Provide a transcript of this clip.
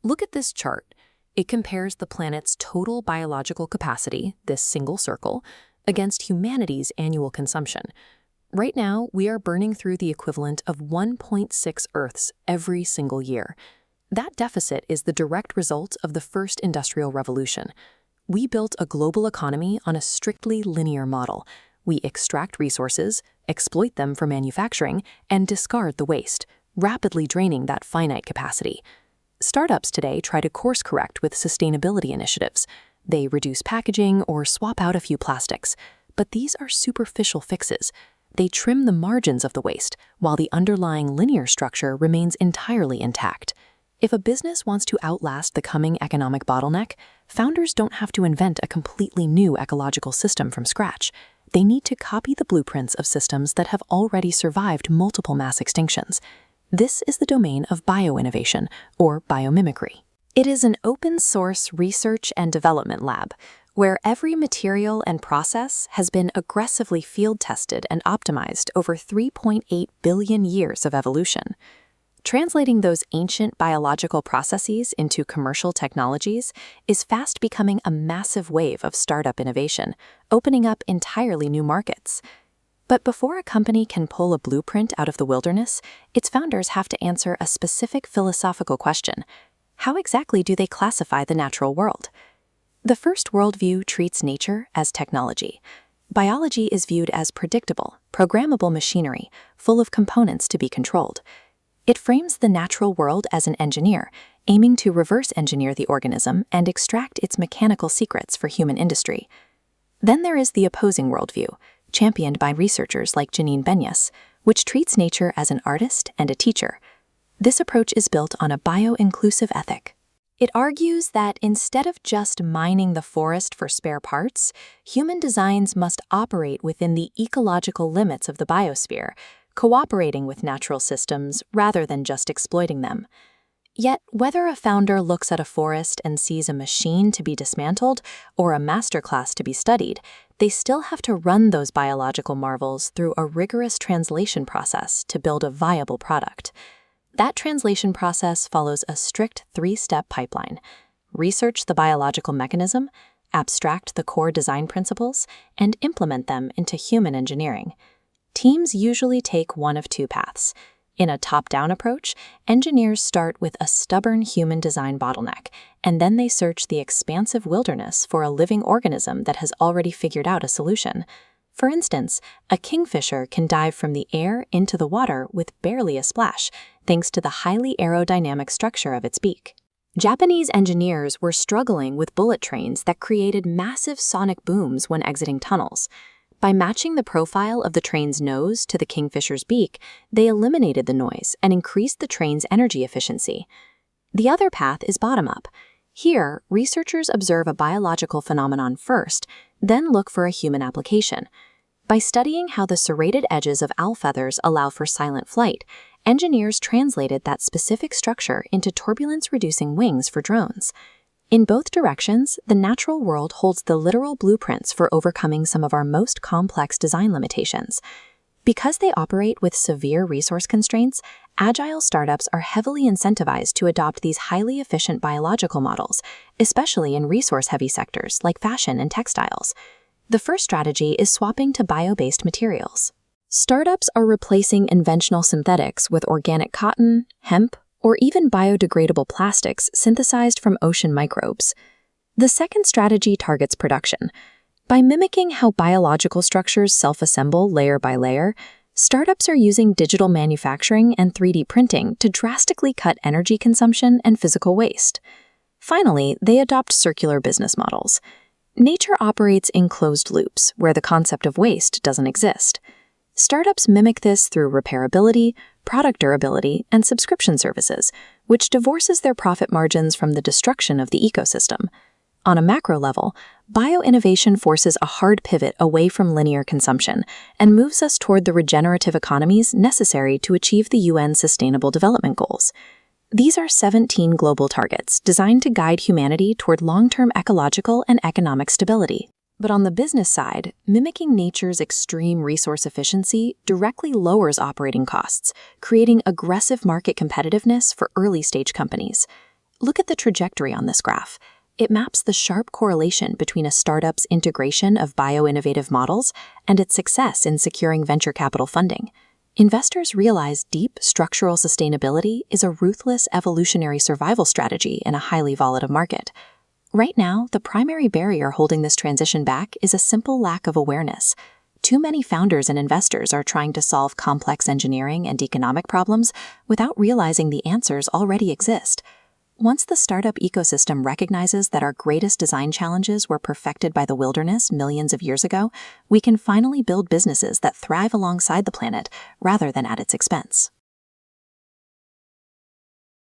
Look at this chart. It compares the planet's total biological capacity, this single circle, against humanity's annual consumption. Right now, we are burning through the equivalent of 1.6 Earths every single year. That deficit is the direct result of the first industrial revolution. We built a global economy on a strictly linear model. We extract resources, exploit them for manufacturing, and discard the waste, rapidly draining that finite capacity. Startups today try to course-correct with sustainability initiatives. They reduce packaging or swap out a few plastics. But these are superficial fixes. They trim the margins of the waste, while the underlying linear structure remains entirely intact. If a business wants to outlast the coming economic bottleneck, founders don't have to invent a completely new ecological system from scratch. They need to copy the blueprints of systems that have already survived multiple mass extinctions. This is the domain of bioinnovation, or biomimicry. It is an open-source research and development lab, where every material and process has been aggressively field-tested and optimized over 3.8 billion years of evolution. Translating those ancient biological processes into commercial technologies is fast becoming a massive wave of startup innovation, opening up entirely new markets. But before a company can pull a blueprint out of the wilderness, its founders have to answer a specific philosophical question. How exactly do they classify the natural world? The first worldview treats nature as technology. Biology is viewed as predictable, programmable machinery, full of components to be controlled. It frames the natural world as an engineer, aiming to reverse engineer the organism and extract its mechanical secrets for human industry. Then there is the opposing worldview, championed by researchers like Janine Benyus, which treats nature as an artist and a teacher. This approach is built on a bio-inclusive ethic. It argues that instead of just mining the forest for spare parts, human designs must operate within the ecological limits of the biosphere, cooperating with natural systems rather than just exploiting them. Yet, whether a founder looks at a forest and sees a machine to be dismantled or a masterclass to be studied, they still have to run those biological marvels through a rigorous translation process to build a viable product. That translation process follows a strict three-step pipeline: research the biological mechanism, abstract the core design principles, and implement them into human engineering. Teams usually take one of two paths. In a top-down approach, engineers start with a stubborn human design bottleneck, and then they search the expansive wilderness for a living organism that has already figured out a solution. For instance, a kingfisher can dive from the air into the water with barely a splash, thanks to the highly aerodynamic structure of its beak. Japanese engineers were struggling with bullet trains that created massive sonic booms when exiting tunnels. By matching the profile of the train's nose to the kingfisher's beak, they eliminated the noise and increased the train's energy efficiency. The other path is bottom-up. Here, researchers observe a biological phenomenon first, then look for a human application. By studying how the serrated edges of owl feathers allow for silent flight, engineers translated that specific structure into turbulence-reducing wings for drones. In both directions, the natural world holds the literal blueprints for overcoming some of our most complex design limitations. Because they operate with severe resource constraints, agile startups are heavily incentivized to adopt these highly efficient biological models, especially in resource-heavy sectors like fashion and textiles. The first strategy is swapping to bio-based materials. Startups are replacing conventional synthetics with organic cotton, hemp, or even biodegradable plastics synthesized from ocean microbes. The second strategy targets production. By mimicking how biological structures self-assemble layer by layer, startups are using digital manufacturing and 3D printing to drastically cut energy consumption and physical waste. Finally, they adopt circular business models. Nature operates in closed loops, where the concept of waste doesn't exist. Startups mimic this through repairability, product durability, and subscription services, which divorces their profit margins from the destruction of the ecosystem. On a macro level, bioinnovation forces a hard pivot away from linear consumption and moves us toward the regenerative economies necessary to achieve the UN Sustainable Development Goals. These are 17 global targets designed to guide humanity toward long-term ecological and economic stability. But on the business side, mimicking nature's extreme resource efficiency directly lowers operating costs, creating aggressive market competitiveness for early-stage companies. Look at the trajectory on this graph. It maps the sharp correlation between a startup's integration of bio-innovative models and its success in securing venture capital funding. Investors realize deep structural sustainability is a ruthless evolutionary survival strategy in a highly volatile market. Right now, the primary barrier holding this transition back is a simple lack of awareness. Too many founders and investors are trying to solve complex engineering and economic problems without realizing the answers already exist. Once the startup ecosystem recognizes that our greatest design challenges were perfected by the wilderness millions of years ago, we can finally build businesses that thrive alongside the planet rather than at its expense.